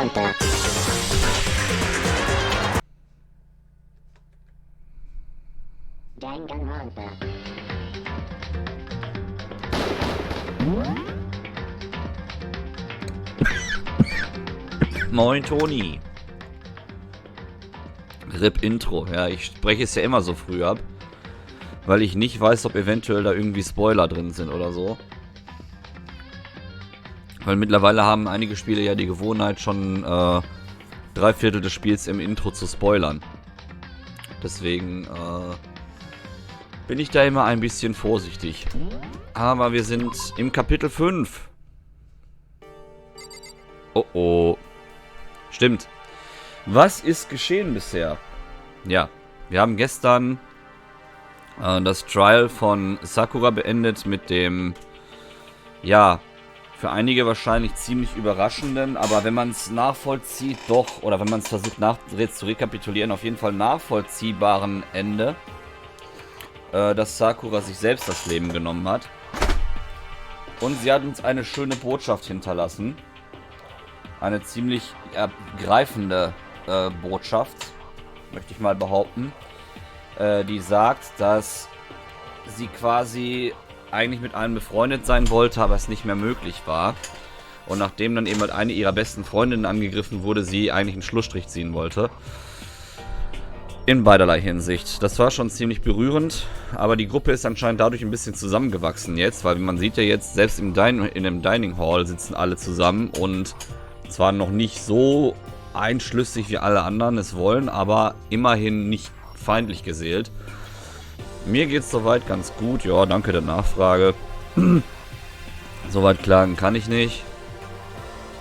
Danganronpa. Danganronpa. Moin Toni. RIP Intro. Ja, ich spreche es ja immer so früh ab, weil ich nicht weiß, ob eventuell da irgendwie Spoiler drin sind oder so. Weil mittlerweile haben einige Spiele ja die Gewohnheit, schon 3/4 des Spiels im Intro zu spoilern. Deswegen bin ich da immer ein bisschen vorsichtig. Aber wir sind im Kapitel 5. Oh oh. Stimmt. Was ist geschehen bisher? Ja, wir haben gestern das Trial von Sakura beendet mit dem, ja, für einige wahrscheinlich ziemlich überraschenden, aber wenn man es nachvollzieht, doch, oder wenn man es versucht zu rekapitulieren, auf jeden Fall nachvollziehbaren Ende, dass Sakura sich selbst das Leben genommen hat. Und sie hat uns eine schöne Botschaft hinterlassen. Eine ziemlich ergreifende Botschaft, möchte ich mal behaupten, die sagt, dass sie quasi eigentlich mit einem befreundet sein wollte, aber es nicht mehr möglich war. Und nachdem dann eben halt eine ihrer besten Freundinnen angegriffen wurde, sie eigentlich einen Schlussstrich ziehen wollte. In beiderlei Hinsicht. Das war schon ziemlich berührend, aber die Gruppe ist anscheinend dadurch ein bisschen zusammengewachsen jetzt, weil man sieht ja jetzt, selbst in dem Dining Hall sitzen alle zusammen und zwar noch nicht so einschlüssig wie alle anderen es wollen, aber immerhin nicht feindlich geseelt. Mir geht's soweit ganz gut, ja, danke der Nachfrage. Soweit klagen kann ich nicht.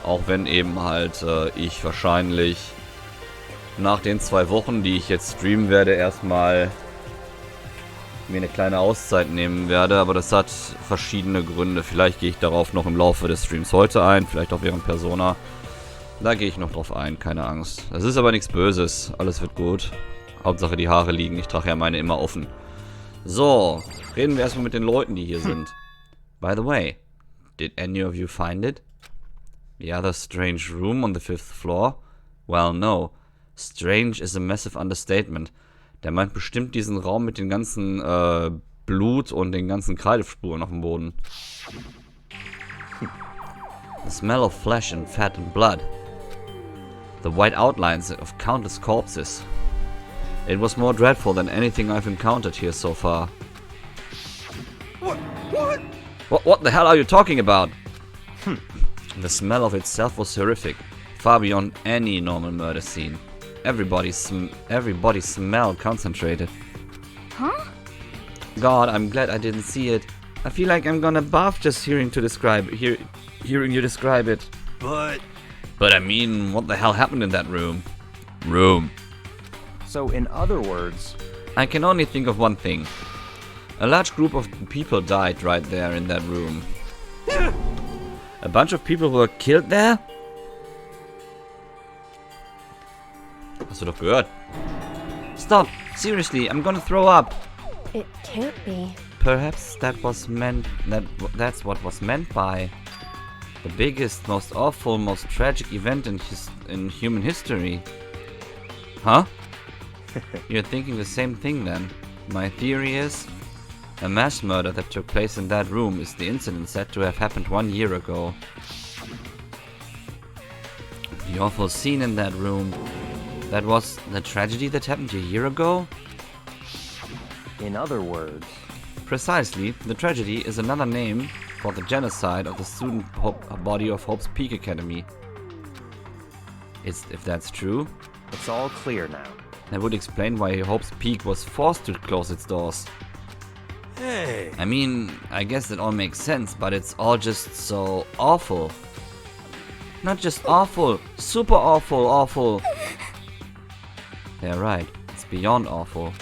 Auch wenn eben halt ich wahrscheinlich nach den 2 Wochen, die ich jetzt streamen werde, erstmal mir eine kleine Auszeit nehmen werde. Aber das hat verschiedene Gründe. Vielleicht gehe ich darauf noch im Laufe des Streams heute ein, vielleicht auch während Persona. Da gehe ich noch drauf ein, keine Angst. Das ist aber nichts Böses, alles wird gut. Hauptsache die Haare liegen, ich trage ja meine immer offen. So, reden wir erstmal mit den Leuten, die hier sind. By the way, did any of you find it? The other strange room on the 5th floor? Well, no. Strange is a massive understatement. Der meint bestimmt diesen Raum mit den ganzen Blut und den ganzen Kreidespuren auf dem Boden. The smell of flesh and fat and blood. The white outlines of countless corpses. It was more dreadful than anything I've encountered here so far. What the hell are you talking about? The smell of itself was horrific, far beyond any normal murder scene. Everybody's smell concentrated. Huh? God, I'm glad I didn't see it. I feel like I'm gonna barf just hearing you describe it. But I mean, what the hell happened in that room? So, in other words, I can only think of one thing. A large group of people died right there in that room. A bunch of people were killed there? Hast du doch gehört? Stop! Seriously, I'm gonna throw up! It can't be. Perhaps that's what was meant by the biggest, most awful, most tragic event in human history. Huh? You're thinking the same thing then. My theory is, a mass murder that took place in that room is the incident said to have happened 1 year ago. The awful scene in that room, that was the tragedy that happened a year ago? in other words, Precisely, the tragedy is another name for the genocide of the student body of Hope's Peak Academy. If that's true, it's all clear now. that would explain why Hope's Peak was forced to close its doors. Hey! I mean, I guess it all makes sense, but it's all just so awful. Not just awful, super awful. Yeah, right. It's beyond awful.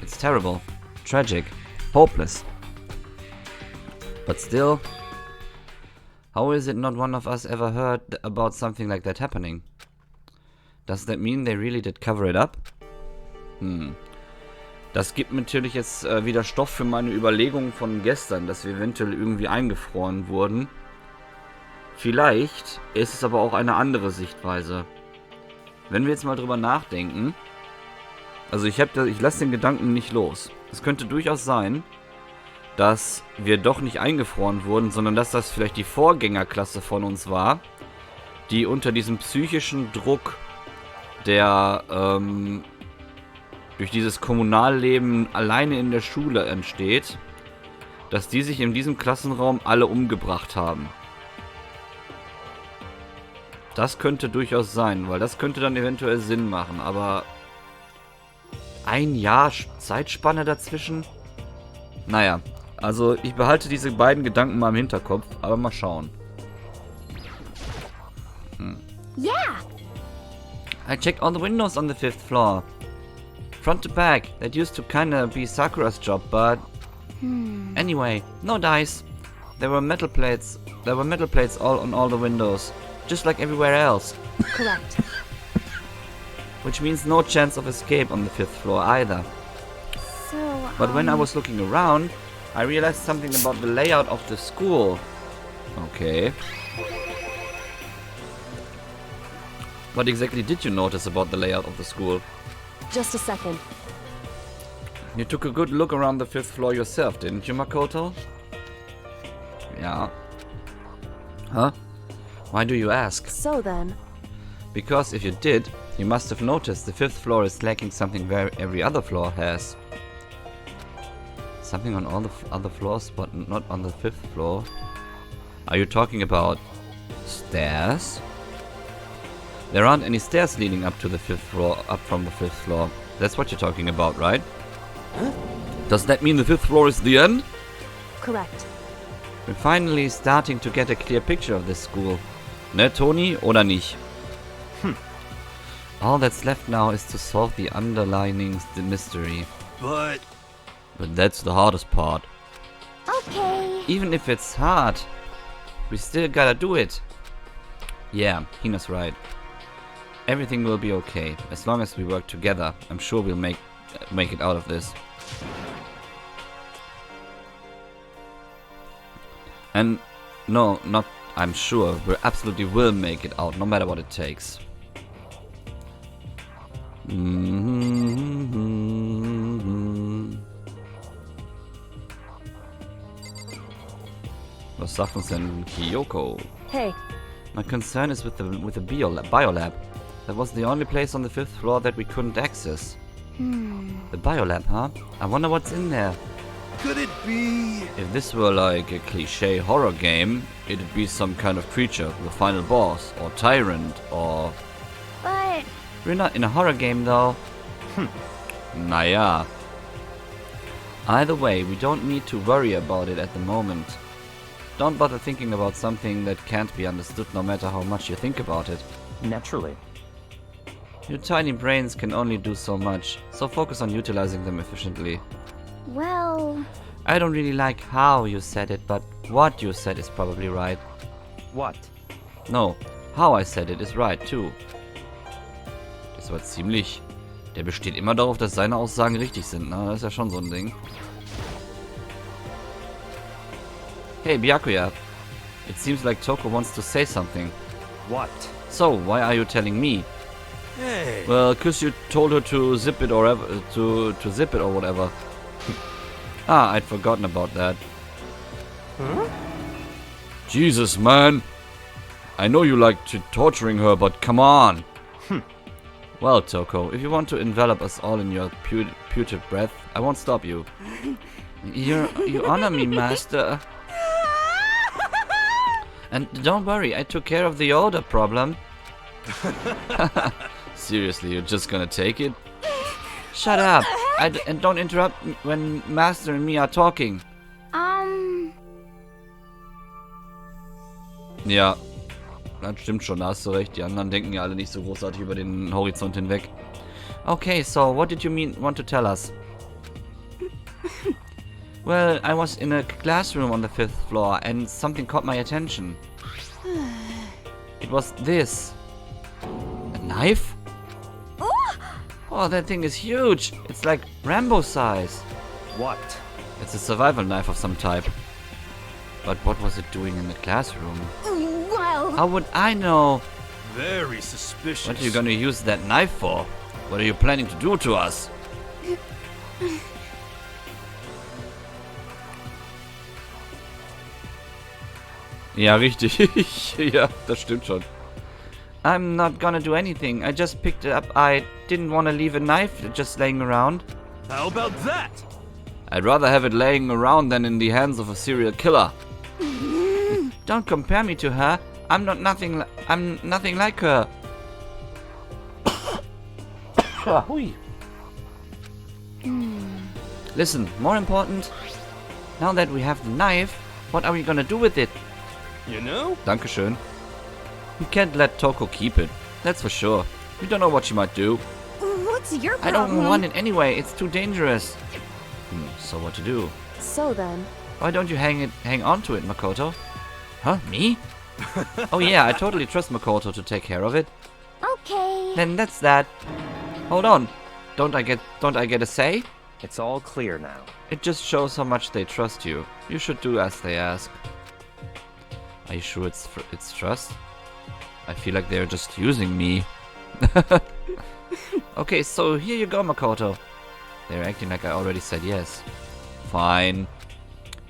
It's terrible, tragic, hopeless. But still, how is it not one of us ever heard about something like that happening? Does that mean they really did cover it up? Das gibt natürlich jetzt wieder Stoff für meine Überlegungen von gestern, dass wir eventuell irgendwie eingefroren wurden Vielleicht ist es aber auch eine andere Sichtweise. Wenn wir jetzt mal drüber nachdenken, also ich lasse den Gedanken nicht los. Es könnte durchaus sein, dass wir doch nicht eingefroren wurden, sondern dass das vielleicht die Vorgängerklasse von uns war, die unter diesem psychischen Druck, der durch dieses Kommunalleben alleine in der Schule entsteht, dass die sich in diesem Klassenraum alle umgebracht haben. Das könnte durchaus sein, weil das könnte dann eventuell Sinn machen, aber ein Jahr Zeitspanne dazwischen? Naja, also ich behalte diese beiden Gedanken mal im Hinterkopf, aber mal schauen. Yeah. I checked all the windows on the 5th floor. Front to back. That used to kinda be Sakura's job, but... Anyway, no dice. There were metal plates all on all the windows. Just like everywhere else. Correct. Which means no chance of escape on the 5th floor either. So, But when I was looking around, I realized something about the layout of the school. Okay. What exactly did you notice about the layout of the school? just a second. You took a good look around the 5th floor yourself, didn't you, Makoto? Yeah. Huh? Why do you ask? So then, Because if you did, you must have noticed the 5th floor is lacking something where every other floor has. Something on all the other floors, but not on the 5th floor. Are you talking about stairs? There aren't any stairs leading up to the 5th floor, up from the 5th floor. That's what you're talking about, right? Huh? Does that mean the 5th floor is the end? correct. We're finally starting to get a clear picture of this school. Ne, Toni, oder nicht? All that's left now is to solve the underlying mystery. But But that's the hardest part. Okay. Even if it's hard, we still gotta do it. Yeah, Hina's right. Everything will be okay. As long as we work together, I'm sure we'll make it out of this. And no, not I'm sure. We absolutely will make it out, no matter what it takes. Was sagt uns denn Kyoko? Hey, My concern is with the biolab. That was the only place on the 5th floor that we couldn't access. The biolab, huh? I wonder what's in there. could it be? If this were like a cliche horror game, it'd be some kind of creature, the final boss, or tyrant, or... but We're not in a horror game though. Naja. Either way, we don't need to worry about it at the moment. Don't bother thinking about something that can't be understood no matter how much you think about it. Naturally. Your tiny brains can only do so much, so focus on utilizing them efficiently. well, I don't really like how you said it, but what you said is probably right. What? No, how I said it is right too. Das war ziemlich... Der besteht immer darauf, dass seine Aussagen richtig sind, ne? Das ist ja schon so ein Ding. Hey, Byakuya. It seems like Toko wants to say something. What? So, why are you telling me? Hey. Well, 'cause you told her to zip it or to zip it or whatever. Ah, I'd forgotten about that. Huh? Jesus, man. I know you like torturing her, but come on. Well, Toko, if you want to envelop us all in your putrid breath, I won't stop you. You honor me, master. And don't worry, I took care of the odor problem. Seriously, you're just gonna take it? Shut up! And don't interrupt when Master and me are talking. Ja, das stimmt schon, da hast du recht. Die anderen denken ja alle nicht so großartig über den Horizont hinweg. Okay, so what did you want to tell us? Well, I was in a classroom on the 5th floor and something caught my attention. It was this. A knife? Oh, that thing is huge. It's like Rambo size. What? It's a survival knife of some type. But what was it doing in the classroom? while How would I know? Very suspicious. What are you gonna use that knife for? What are you planning to do to us? Ja, richtig. Ja, das stimmt schon. I'm not gonna do anything. I just picked it up. I didn't want to leave a knife just laying around. How about that? I'd rather have it laying around than in the hands of a serial killer. Don't compare me to her. I'm nothing like her. Hui. Listen, more important, now that we have the knife, what are we gonna do with it? You know? Dankeschön. We can't let Toko keep it. That's for sure. We don't know what she might do. What's your I problem? don't want it anyway. It's too dangerous. So what to do? So then. Why don't you hang on to it, Makoto? Huh? Me? Oh yeah, I totally trust Makoto to take care of it. Okay. Then that's that. Hold on. Don't I get a say? It's all clear now. It just shows how much they trust you. You should do as they ask. Are you sure it's trust? I feel like they're just using me. Okay, so here you go, Makoto. They're acting like I already said yes. Fine.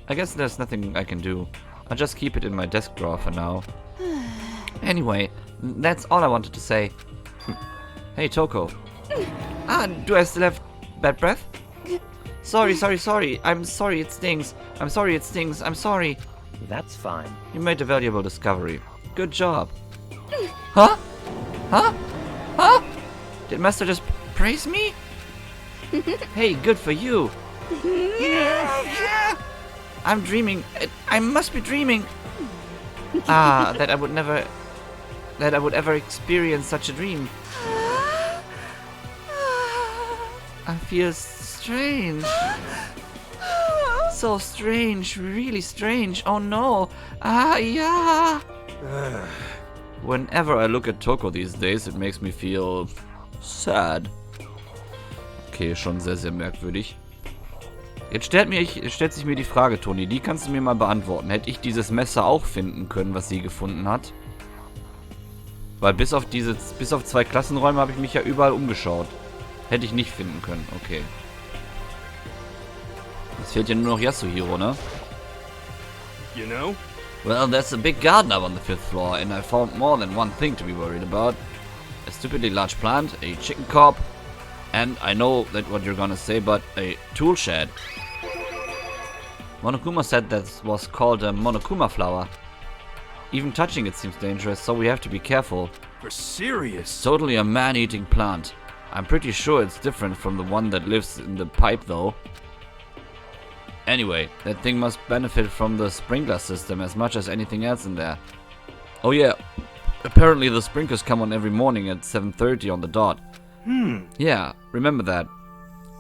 I guess there's nothing I can do. I'll just keep it in my desk drawer for now. Anyway, that's all I wanted to say. Hey, Toko. Do I still have bad breath? Sorry. I'm sorry it stings. I'm sorry. That's fine. You made a valuable discovery. Good job. Huh? Did Master just praise me? Hey, good for you. I'm dreaming. I must be dreaming. That I would ever experience such a dream. I feel strange. So strange, really strange. Oh no. Yeah. Whenever I look at Toko these days, it makes me feel sad. Okay, schon sehr, sehr merkwürdig. Jetzt stellt sich mir die Frage, Toni, die kannst du mir mal beantworten. Hätte ich dieses Messer auch finden können, was sie gefunden hat? Weil bis auf 2 Klassenräume habe ich mich ja überall umgeschaut. Hätte ich nicht finden können, okay. Jetzt fehlt ja nur noch Yasuhiro, ne? You know? Well, there's a big garden up on the 5th floor, and I found more than one thing to be worried about. A stupidly large plant, a chicken coop, and I know that what you're gonna say, but a tool shed. Monokuma said that was called a Monokuma flower. Even touching it seems dangerous, so we have to be careful. For serious? It's totally a man-eating plant. I'm pretty sure it's different from the one that lives in the pipe, though. Anyway, that thing must benefit from the sprinkler system as much as anything else in there. Oh yeah, apparently the sprinklers come on every morning at 7:30 on the dot. Yeah, remember that.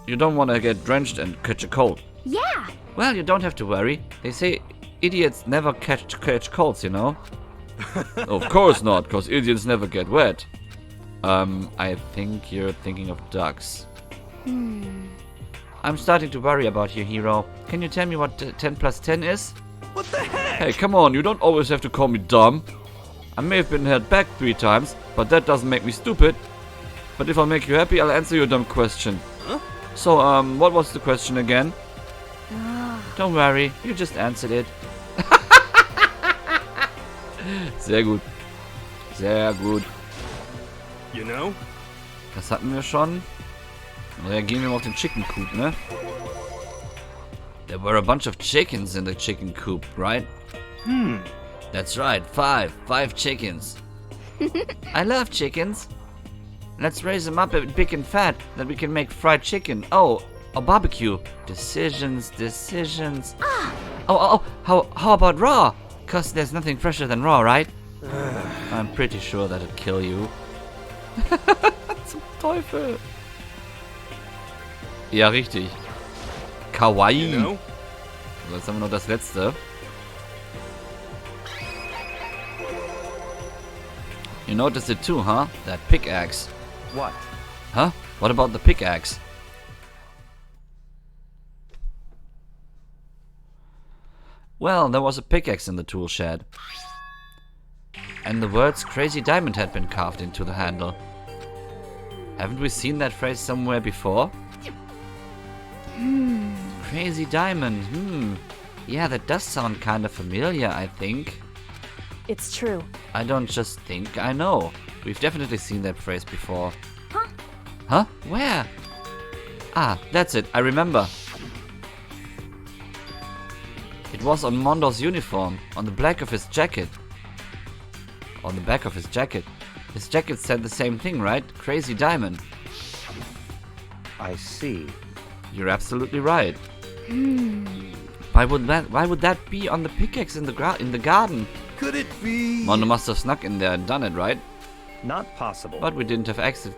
You don't want to get drenched and catch a cold. Yeah. Well, you don't have to worry. They say idiots never catch colds, you know? Of course not, because idiots never get wet. I think you're thinking of ducks. I'm starting to worry about you, Hero. Can you tell me what 10 plus 10 is? What the heck? Hey, come on, you don't always have to call me dumb. I may have been held back 3 times, but that doesn't make me stupid. But if I make you happy, I'll answer your dumb question. Huh? So, what was the question again? Don't worry, you just answered it. Sehr gut. Sehr gut. You know? Das hatten wir schon. Reagieren wir mal auf den Chicken Coop, ne? There were a bunch of chickens in the chicken coop, right? That's right, 5 chickens. I love chickens. Let's raise them up a bit big and fat, that we can make fried chicken. Oh, a barbecue. Decisions. Oh, how about raw? Cause there's nothing fresher than raw, right? I'm pretty sure that'd kill you. Zum Teufel. Ja, richtig. Kawaii. You know? So, jetzt haben wir noch das letzte. You noticed it too, huh? That pickaxe. What? Huh? What about the pickaxe? Well, there was a pickaxe in the tool shed. and the words Crazy Diamond had been carved into the handle. Haven't we seen that phrase somewhere before? Crazy Diamond, Yeah, that does sound kind of familiar, I think. It's true. I don't just think, I know. We've definitely seen that phrase before. Huh? Huh? Where? Ah, that's it, I remember. It was on Mondo's uniform, on the back of his jacket. On the back of his jacket. His jacket said the same thing, right? Crazy Diamond. I see. You're absolutely right. Why would that be on the pickaxe in the garden? Could it be? Mondo must have snuck in there and done it, right? Not possible. But we didn't have access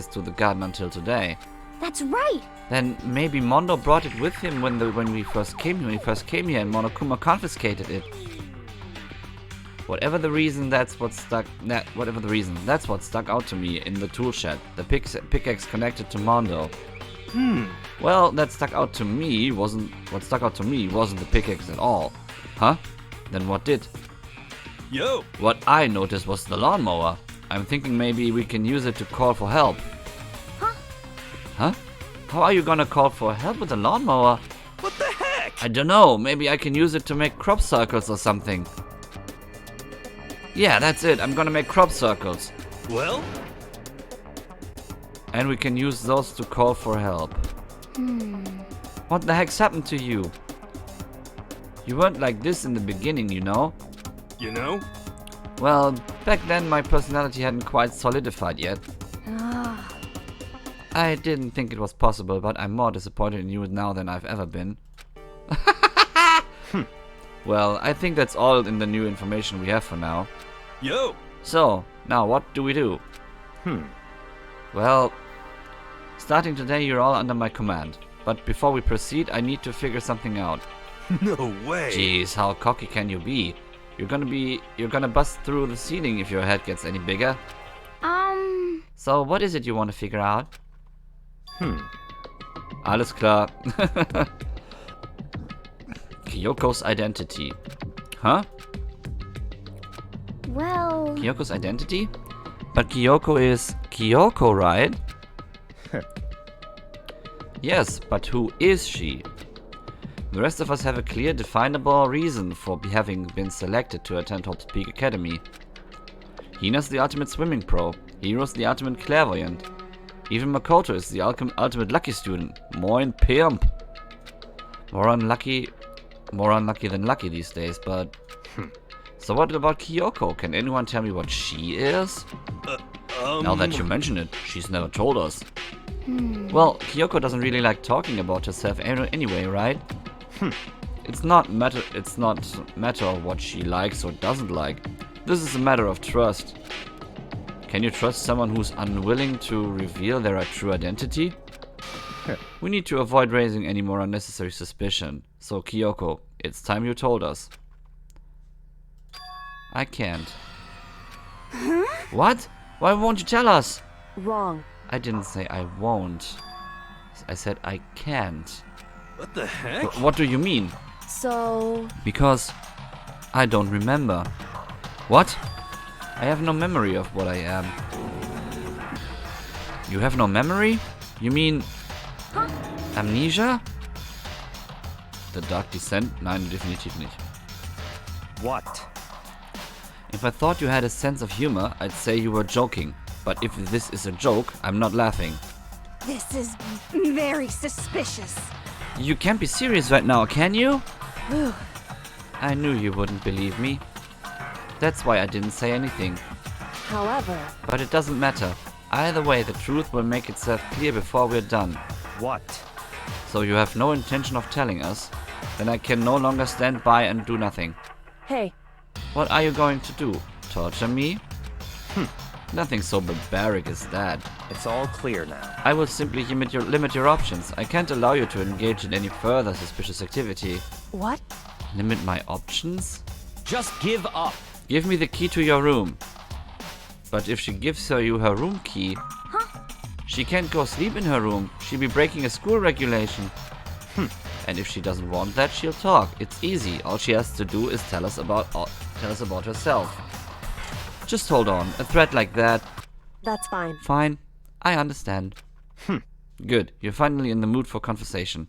to the garden until today. That's right. Then maybe Mondo brought it with him when he first came here, and Monokuma confiscated it. Whatever the reason, that's what stuck out to me in the tool shed. The pickaxe connected to Mondo. Well, what stuck out to me wasn't the pickaxe at all. Huh? Then what did? Yo! What I noticed was the lawnmower. I'm thinking maybe we can use it to call for help. Huh? How are you gonna call for help with a lawnmower? What the heck? I don't know, maybe I can use it to make crop circles or something. Yeah, that's it, I'm gonna make crop circles. Well? And we can use those to call for help. What the heck's happened to you? You weren't like this in the beginning, you know? You know? Well, back then my personality hadn't quite solidified yet. I didn't think it was possible, but I'm more disappointed in you now than I've ever been. Well, I think that's all in the new information we have for now. Yo! So, now what do we do? Well, starting today you're all under my command. But before we proceed, I need to figure something out. No way! Jeez, how cocky can you be? You're gonna bust through the ceiling if your head gets any bigger. So what is it you want to figure out? Alles klar. Kyoko's identity. Huh? Well... Kyoko's identity? But Kyoko is Kyoko, right? Yes, but who is she? The rest of us have a clear, definable reason for having been selected to attend Hope's Peak Academy. Hina's the ultimate swimming pro. Hiro's the ultimate clairvoyant. Even Makoto is the ultimate lucky student. Moin pimp. More unlucky than lucky these days, but... So what about Kyoko? Can anyone tell me what she is? Now that you mention it, she's never told us. Well, Kyoko doesn't really like talking about herself anyway, right? It's not matter of what she likes or doesn't like. This is a matter of trust. Can you trust someone who's unwilling to reveal their true identity? We need to avoid raising any more unnecessary suspicion. So Kyoko, it's time you told us. I can't. What? Why won't you tell us? Wrong. I didn't say I won't. I said I can't. What the heck? What do you mean? So... Because I don't remember. What? I have no memory of what I am. You have no memory? You mean... Amnesia? The Dark Descent? Nein, definitiv nicht. What? If I thought you had a sense of humor, I'd say you were joking. But if this is a joke, I'm not laughing. This is very suspicious. You can't be serious right now, can you? I knew you wouldn't believe me. That's why I didn't say anything. However... But it doesn't matter. Either way, the truth will make itself clear before we're done. What? So you have no intention of telling us? Then I can no longer stand by and do nothing. Hey. What are you going to do? Torture me? Nothing so barbaric as that. It's all clear now. I will simply limit your options. I can't allow you to engage in any further suspicious activity. What? Limit my options? Just give up. Give me the key to your room. But if she gives you her room key, she can't go sleep in her room. She'll be breaking a school regulation. And if she doesn't want that, she'll talk. It's easy. All she has to do is tell us about herself. Just hold on. A threat like that. That's fine. Fine. I understand. Good. You're finally in the mood for conversation.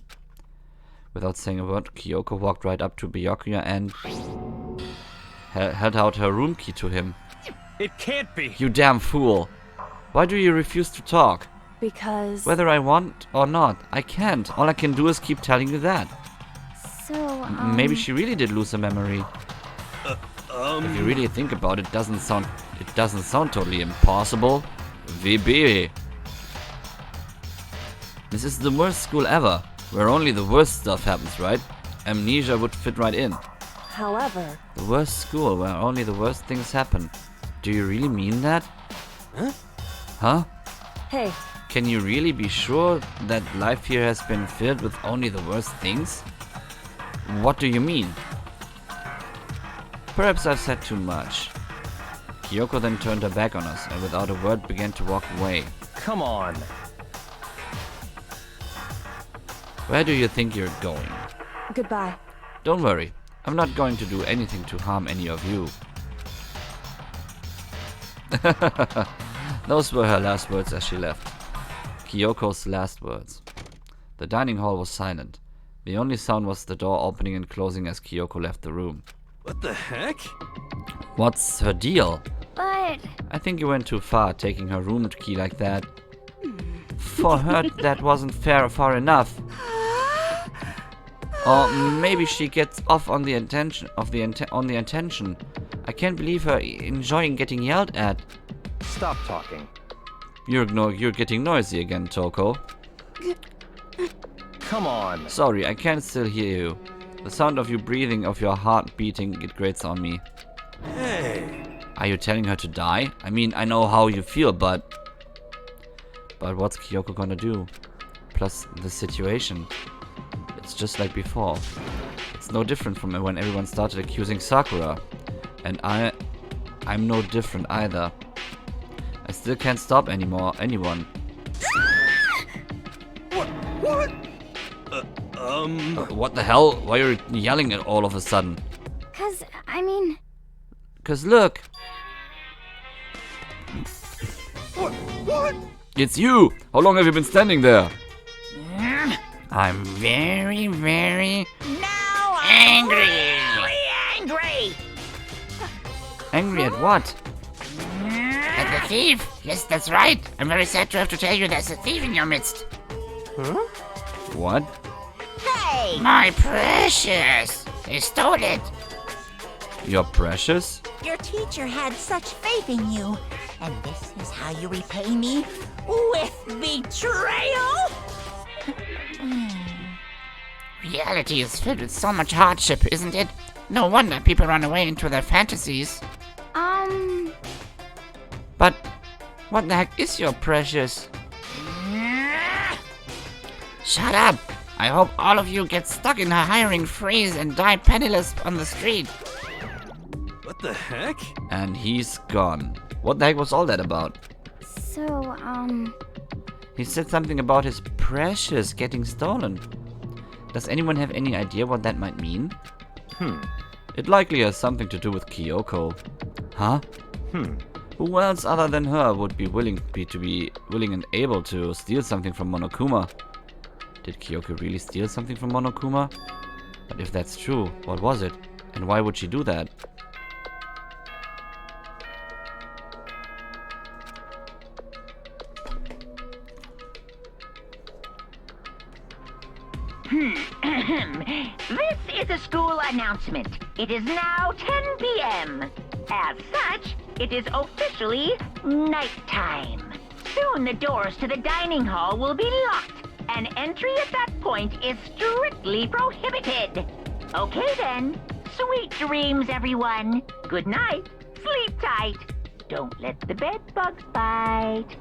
Without saying a word, Kyoko walked right up to Byakuya and held out her room key to him. It can't be. You damn fool. Why do you refuse to talk? Because... Whether I want or not, I can't. All I can do is keep telling you that. So, Maybe she really did lose her memory. If you really think about it, it doesn't sound totally impossible. VB. This is the worst school ever, where only the worst stuff happens, right? Amnesia would fit right in. However... The worst school, where only the worst things happen. Do you really mean that? Huh? Hey, Can you really be sure that life here has been filled with only the worst things? What do you mean? Perhaps I've said too much. Kyoko then turned her back on us and without a word began to walk away. Come on. Where do you think you're going? goodbye. Don't worry, I'm not going to do anything to harm any of you. Those were her last words as she left. Kyoko's last words. The dining hall was silent. The only sound was the door opening and closing as Kyoko left the room. What the heck? What's her deal? But... I think you went too far taking her room key like that. For her, that wasn't far enough. Or maybe she gets off on the intention. I can't believe her enjoying getting yelled at. Stop talking. You're getting noisy again, Toko. Come on. Sorry, I can't still hear you. The sound of you breathing, of your heart beating, it grates on me. Hey. Are you telling her to die? I mean, I know how you feel, but what's Kyoko gonna do? Plus, the situation. It's just like before. It's no different from when everyone started accusing Sakura. And I'm no different either. I still can't stop anyone. What? What the hell? Why are you yelling at all of a sudden? 'Cause, I mean... 'Cause look! What? It's you! How long have you been standing there? I'm very, very angry. Angry Angry at what? at the thief. Yes, that's right. I'm very sad to have to tell you there's a thief in your midst. What? Hey, my precious! They stole it. You're precious? Your teacher had such faith in you. And this is how you repay me? With betrayal? Reality is filled with so much hardship, isn't it? No wonder people run away into their fantasies. But what the heck is your precious? Shut up! I hope all of you get stuck in a hiring freeze and die penniless on the street. What the heck? And he's gone. What the heck was all that about? So, He said something about his precious getting stolen. Does anyone have any idea what that might mean? It likely has something to do with Kyoko. Huh? Who else other than her would be willing and able to steal something from Monokuma? Did Kyoko really steal something from Monokuma? But if that's true, what was it? And why would she do that? This is a school announcement. It is now 10 p.m. As such, it is officially nighttime. Soon the doors to the dining hall will be locked, and entry at that point is strictly prohibited. Okay then. Sweet dreams, everyone. Good night. Sleep tight. Don't let the bed bugs bite.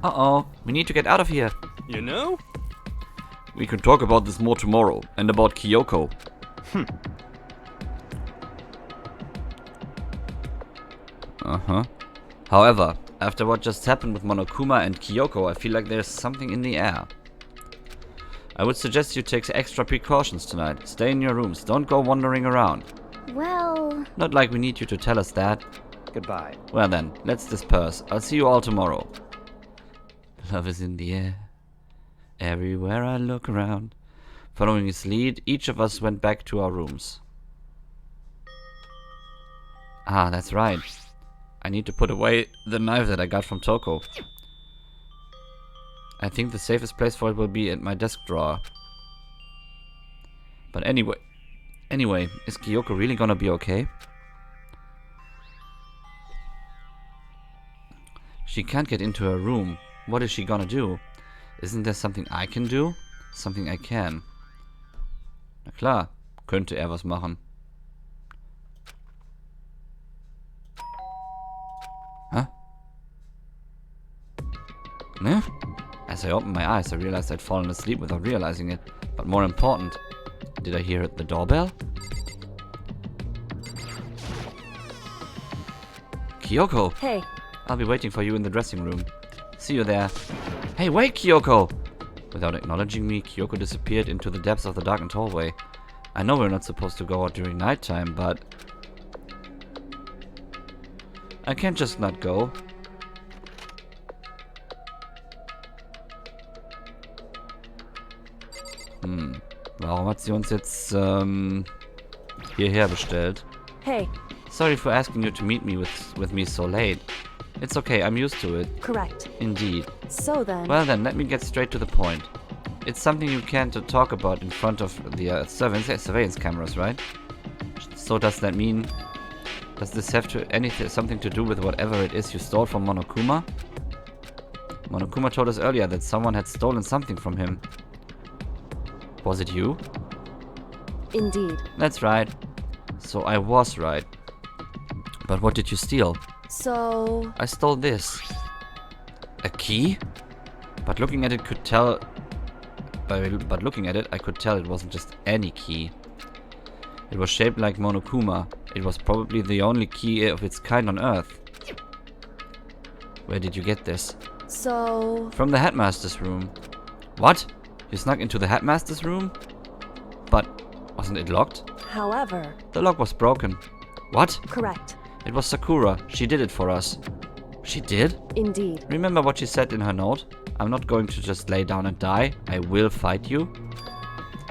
Uh-oh, we need to get out of here. You know? We can talk about this more tomorrow, and about Kyoko. However, after what just happened with Monokuma and Kyoko, I feel like there's something in the air. I would suggest you take extra precautions tonight. Stay in your rooms, don't go wandering around. Well, Not like we need you to tell us that. Goodbye. Well then, let's disperse. I'll see you all tomorrow. Love is in the air. Everywhere I look around. Following his lead, each of us went back to our rooms. Ah, that's right. I need to put away the knife that I got from Toko. I think the safest place for it will be at my desk drawer. But anyway, is Kyoko really gonna be okay? She can't get into her room. What is she gonna do? Isn't there something I can do? Something I can. Na klar, könnte er was machen. Huh? Ne? As I opened my eyes, I realized I'd fallen asleep without realizing it. But more important, did I hear the doorbell? Kyoko! hey, I'll be waiting for you in the dressing room. See you there. Hey, wait, Kyoko! Without acknowledging me, Kyoko disappeared into the depths of the darkened hallway. I know we're not supposed to go out during nighttime, but I can't just not go. Warum hat sie uns jetzt hierher bestellt? hey, Sorry for asking you to meet me with me so late. It's okay, I'm used to it. correct. Indeed. So then, Well then, let me get straight to the point. It's something you can't talk about in front of the surveillance cameras, right? So does that mean... Does this have something to do with whatever it is you stole from Monokuma? Monokuma told us earlier that someone had stolen something from him. Was it you? indeed. That's right. So I was right. But what did you steal? So, I stole this. A key? But looking at it could tell... But looking at it, I could tell it wasn't just any key. It was shaped like Monokuma. It was probably the only key of its kind on Earth. Where did you get this? so, From the headmaster's room. What? You snuck into the headmaster's room? But wasn't it locked? however, The lock was broken. What? correct. It was Sakura. She did it for us. She did? Indeed. Remember what she said in her note? I'm not going to just lay down and die. I will fight you.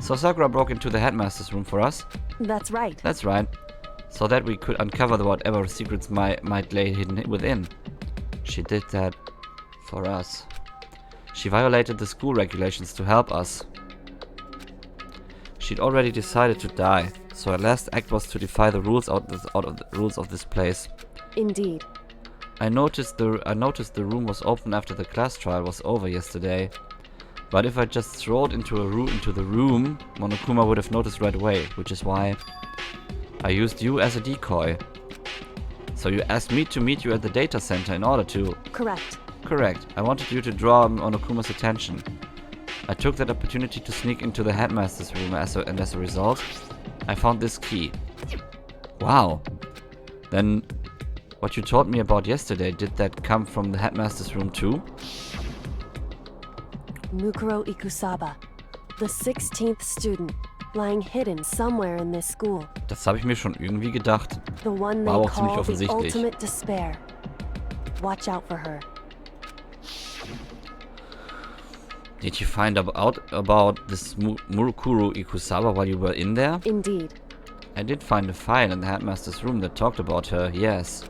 So Sakura broke into the headmaster's room for us? That's right. That's right. So that we could uncover whatever secrets might lay hidden within. She did that for us. She violated the school regulations to help us. She'd already decided to die, so her last act was to defy the rules out of the rules of this place. Indeed. I noticed the room was open after the class trial was over yesterday. But if I just strode into the room, Monokuma would have noticed right away, which is why I used you as a decoy. So you asked me to meet you at the data center in order to... Correct. Correct. I wanted you to draw Monokuma's attention. I took that opportunity to sneak into the headmaster's room and as a result, I found this key. Wow. Then, what you told me about yesterday, did that come from the headmaster's room too? Mukuro Ikusaba, the 16th student, lying hidden somewhere in this school. Das habe ich mir schon irgendwie gedacht. The one War they auch ziemlich call the offensichtlich. ultimate despair. Watch out for her. Did you find out about this Murukuru Ikusaba while you were in there? Indeed. I did find a file in the headmaster's room that talked about her, yes.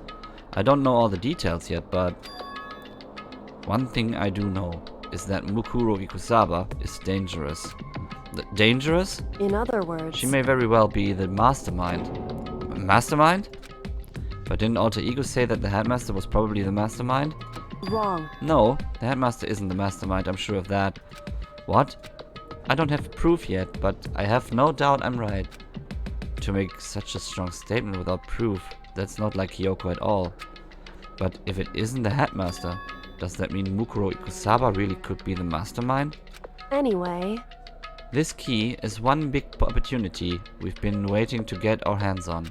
I don't know all the details yet, but one thing I do know is that Mukuro Ikusaba is dangerous. Dangerous? In other words, She may very well be the mastermind. Mastermind? But didn't Alter Ego say that the headmaster was probably the mastermind? wrong. No, the headmaster isn't the mastermind, I'm sure of that. What? I don't have proof yet, but I have no doubt I'm right. To make such a strong statement without proof, that's not like Kyoko at all. But if it isn't the headmaster, does that mean Mukuro Ikusaba really could be the mastermind? Anyway, This key is one big opportunity we've been waiting to get our hands on.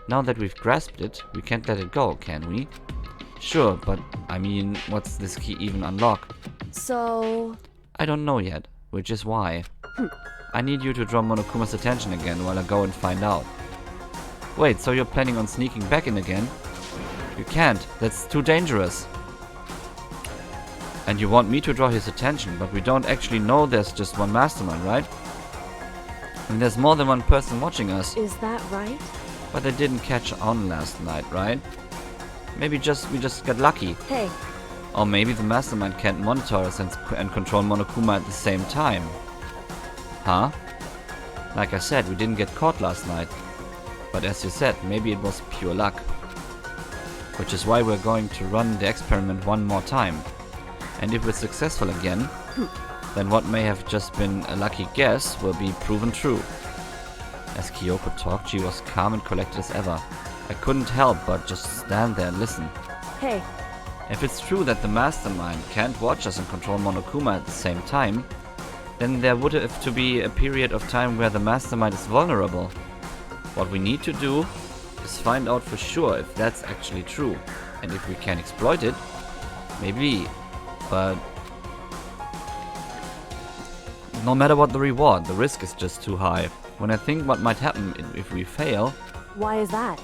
Now that we've grasped it, we can't let it go, can we? Sure, but I mean, what's this key even unlock? so, I don't know yet, which is why. I need you to draw Monokuma's attention again while I go and find out. Wait, so you're planning on sneaking back in again? You can't. That's too dangerous. And you want me to draw his attention, but we don't actually know there's just one mastermind, right? And there's more than one person watching us. Is that right? But they didn't catch on last night, right? Maybe we just got lucky. Hey, Or maybe the mastermind can't monitor us and control Monokuma at the same time. Huh? Like I said, we didn't get caught last night. But as you said, maybe it was pure luck. Which is why we're going to run the experiment one more time. And if we're successful again, then what may have just been a lucky guess will be proven true. As Kyoko talked, she was calm and collected as ever. I couldn't help but just stand there and listen. hey, If it's true that the mastermind can't watch us and control Monokuma at the same time, then there would have to be a period of time where the mastermind is vulnerable. What we need to do is find out for sure if that's actually true. And if we can exploit it, maybe. But no matter what the reward, the risk is just too high. When I think what might happen if we fail, why is that?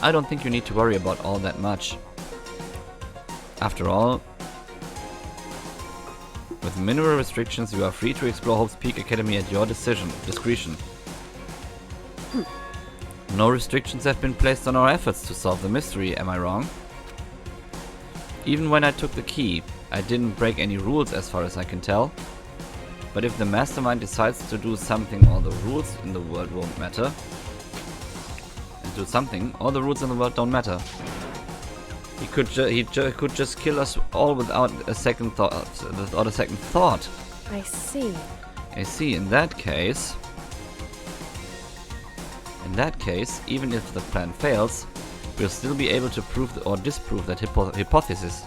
I don't think you need to worry about all that much. After all, with minimal restrictions, you are free to explore Hope's Peak Academy at your discretion. No restrictions have been placed on our efforts to solve the mystery, am I wrong? Even when I took the key, I didn't break any rules as far as I can tell. But if the mastermind decides to do something, all the rules in the world won't matter. And do something, all the rules in the world don't matter. He could just kill us all without a second thought. I see. I see. In that case, even if the plan fails, we'll still be able to prove or disprove that hypothesis.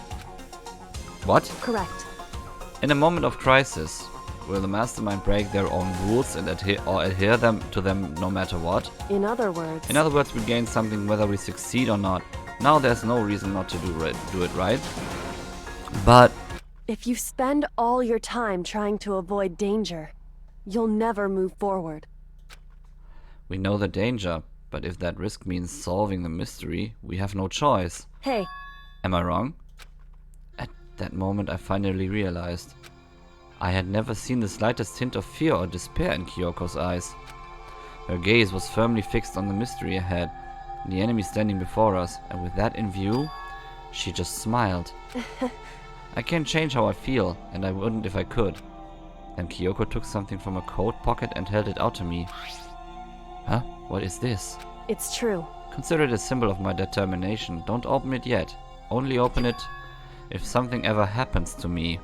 What? Correct. In a moment of crisis, will the mastermind break their own rules and adhere to them no matter what? In other words, we gain something whether we succeed or not. Now there's no reason not to do it, right? But if you spend all your time trying to avoid danger, you'll never move forward. we know the danger, but if that risk means solving the mystery, we have no choice. Hey, Am I wrong? At that moment I finally realized. I had never seen the slightest hint of fear or despair in Kyoko's eyes. Her gaze was firmly fixed on the mystery ahead, the enemy standing before us, and with that in view, she just smiled. I can't change how I feel, and I wouldn't if I could. Then Kyoko took something from her coat pocket and held it out to me. Huh? What is this? it's true. Consider it a symbol of my determination. Don't open it yet. Only open it if something ever happens to me.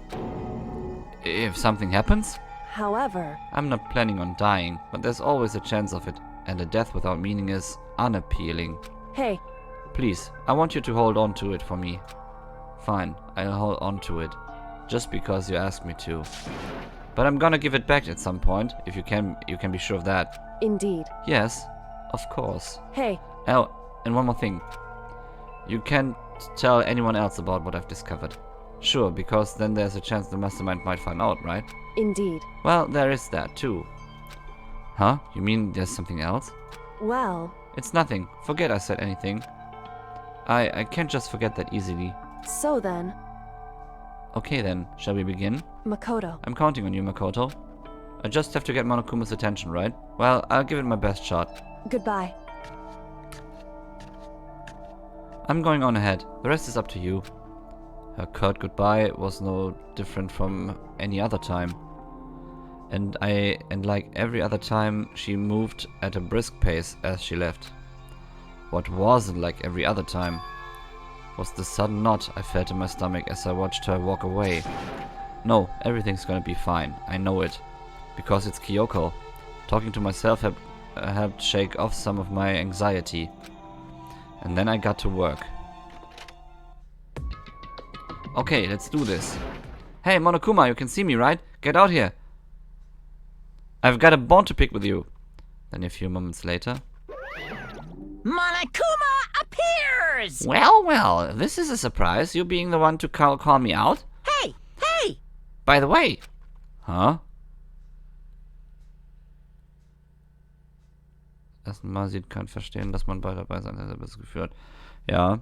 If something happens? However, I'm not planning on dying, but there's always a chance of it, and a death without meaning is unappealing. hey, Please, I want you to hold on to it for me. Fine, I'll hold on to it, just because you asked me to. But I'm gonna give it back at some point, if you can be sure of that. indeed. Yes, of course. Hey, Oh, and one more thing. You can't tell anyone else about what I've discovered. Sure, because then there's a chance the mastermind might find out, right? indeed. Well, there is that too. Huh? You mean there's something else? Well, It's nothing. Forget I said anything. I can't just forget that easily. so then, Okay then, shall we begin? Makoto. I'm counting on you, Makoto. I just have to get Monokuma's attention, right? Well, I'll give it my best shot. Goodbye. I'm going on ahead. The rest is up to you. Her curt goodbye was no different from any other time. And like every other time, she moved at a brisk pace as she left. What wasn't like every other time was the sudden knot I felt in my stomach as I watched her walk away. No, everything's gonna be fine. I know it. Because it's Kyoko. Talking to myself helped shake off some of my anxiety. And then I got to work. Okay, let's do this. Hey, Monokuma, you can see me, right? Get out here. I've got a bone to pick with you. Then a few moments later. Monokuma appears! Well, well, this is a surprise. You being the one to call me out. Hey, hey! By the way. Huh? erstmal sieht, kann verstehen, dass man dabei sein selbst geführt. Ja.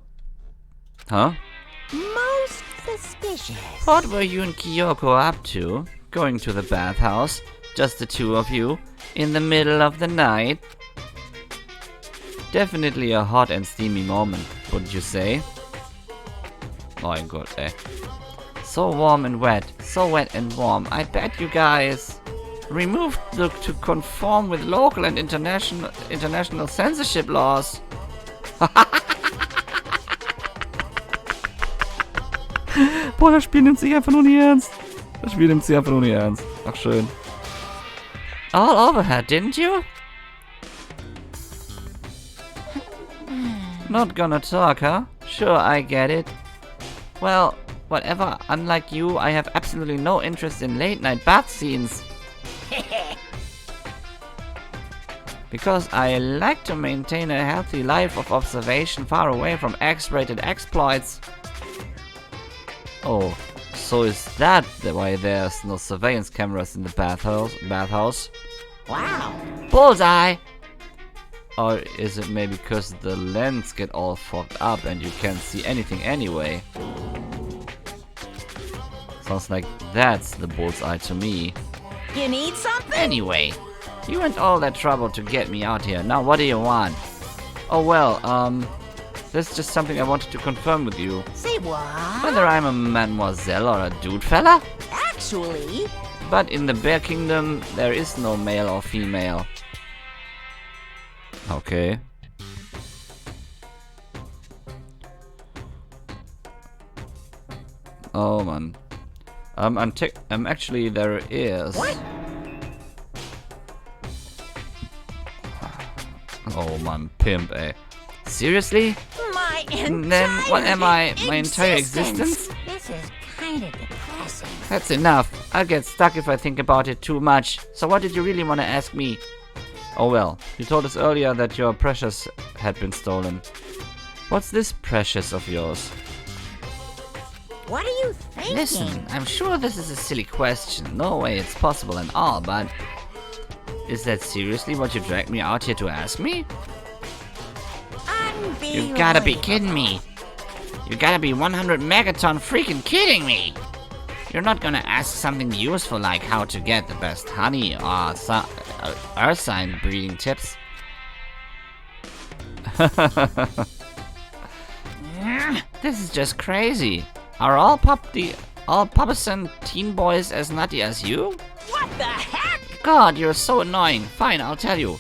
Huh? Most suspicious. What were you and Kyoko up to? Going to the bathhouse? Just the two of you? In the middle of the night? Definitely a hot and steamy moment, wouldn't you say? Mein Gott, ey. So warm and wet. So wet and warm. I bet you guys removed to conform with local and international censorship laws. Boah, das Spiel nimmt sich einfach nur nicht ernst. Das Spiel nimmt sich einfach nur nicht ernst. Ach, schön. All over her, didn't you? Not gonna talk, huh? Sure, I get it. Well, whatever, unlike you, I have absolutely no interest in late-night bath scenes. Because I like to maintain a healthy life of observation far away from X-rated exploits. Oh, so is that why there's no surveillance cameras in the bathhouse? Wow. Bullseye! Or is it maybe because the lens get all fogged up and you can't see anything anyway? Sounds like that's the bullseye to me. You need something? Anyway, you went all that trouble to get me out here. Now what do you want? Oh well, that's just something I wanted to confirm with you. Say what? Whether I'm a mademoiselle or a dude fella? Actually, But in the Bear Kingdom, there is no male or female. Okay. Oh man. Actually there is. What? Oh man, pimp, ey. Seriously? my entire Then what am I? My entire existence? This is kind of depressing. That's enough. I'll get stuck if I think about it too much. So what did you really want to ask me? Oh well, you told us earlier that your precious had been stolen. What's this precious of yours? What are you thinking? Listen, I'm sure this is a silly question. No way it's possible and all, but... Is that seriously what you dragged me out here to ask me? You gotta be kidding me. You gotta be 100 megaton freaking kidding me. You're not gonna ask something useful like how to get the best honey or ursine breeding tips. This is just crazy. Are all puppies teen boys as nutty as you? What the heck? God, you're so annoying. Fine, I'll tell you.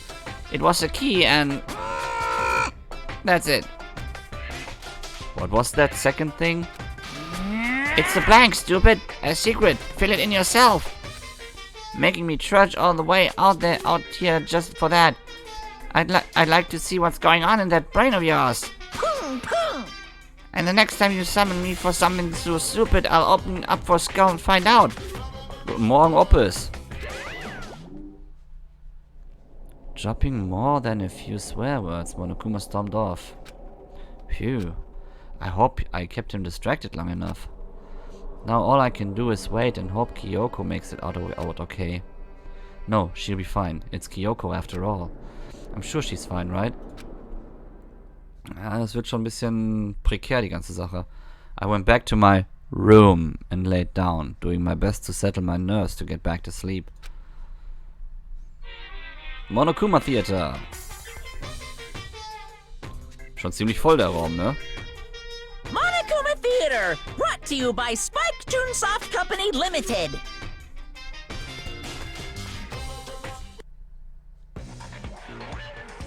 It was a key and... That's it. What was that second thing? It's a blank, stupid. A secret. Fill it in yourself. Making me trudge all the way out here just for that. I'd like to see what's going on in that brain of yours. Pung, pung. And the next time you summon me for something so stupid, I'll open up for skull and find out. Guten Morgen, Oppes. Dropping more than a few swear words, Monokuma stormed off. Phew. I hope I kept him distracted long enough. Now all I can do is wait and hope Kyoko makes it out okay. No, she'll be fine. It's Kyoko after all. I'm sure she's fine, right? Ja, das wird schon ein bisschen prekär, die ganze Sache. I went back to my room and laid down, doing my best to settle my nerves to get back to sleep. Monokuma Theater. Schon ziemlich voll der Raum, ne? Monokuma Theater, brought to you by Spike Toonsoft Company Limited.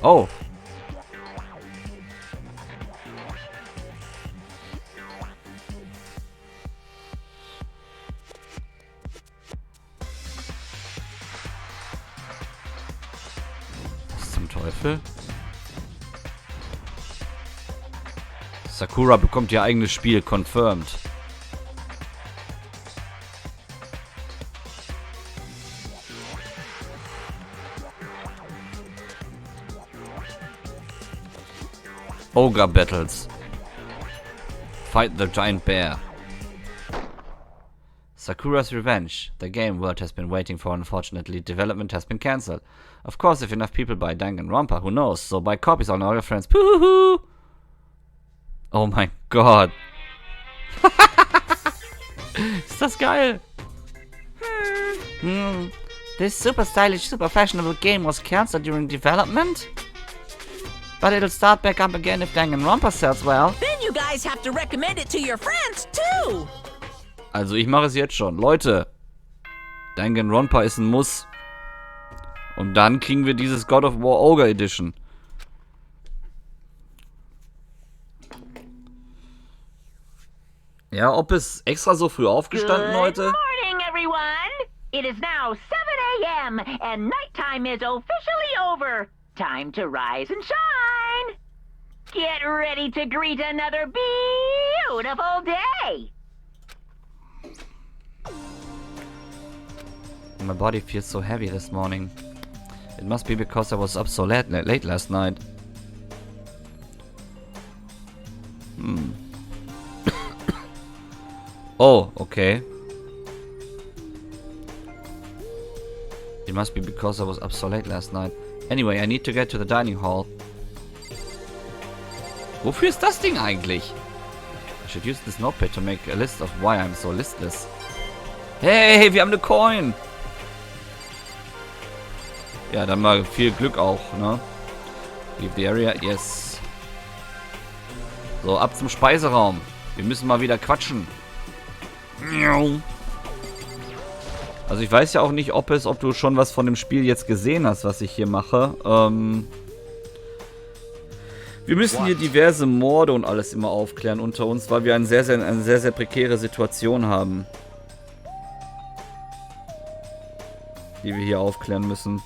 Oh. Was zum Teufel? Sakura bekommt ihr eigenes Spiel, confirmed. Ogre Battles. Fight the giant bear. Sakura's Revenge. The game world has been waiting for. Unfortunately, development has been cancelled. Of course, if enough people buy Danganronpa, who knows? So buy copies on all your friends. Poohoo! Oh mein Gott. Ist das geil? This super stylish, super fashionable game was cancelled during development? But it'll start back up again if Danganronpa sells well. Then you guys have to recommend it to your friends, too. Also ich mache es jetzt schon. Leute, Danganronpa ist ein Muss. Und dann kriegen wir dieses God of War Ogre Edition. Ja, ob es extra so früh aufgestanden heute? Good morning, everyone. It is now 7 a.m. and nighttime is officially over. Time to rise and shine. Get ready to greet another beautiful day. My body feels so heavy this morning. It must be because I was up so late last night. Oh, okay. It must be because I was up so late last night. Anyway, I need to get to the dining hall. Wofür ist das Ding eigentlich? I should use this notepad to make a list of why I'm so listless. Hey, wir haben eine Coin! Ja, dann mal viel Glück auch, ne? Leave the area, yes. So, ab zum Speiseraum. Wir müssen mal wieder quatschen. Also ich weiß ja auch nicht, ob du schon was von dem Spiel jetzt gesehen hast, was ich hier mache. Wir müssen hier diverse Morde und alles immer aufklären unter uns, weil wir eine sehr, sehr prekäre Situation haben. Die wir hier aufklären müssen.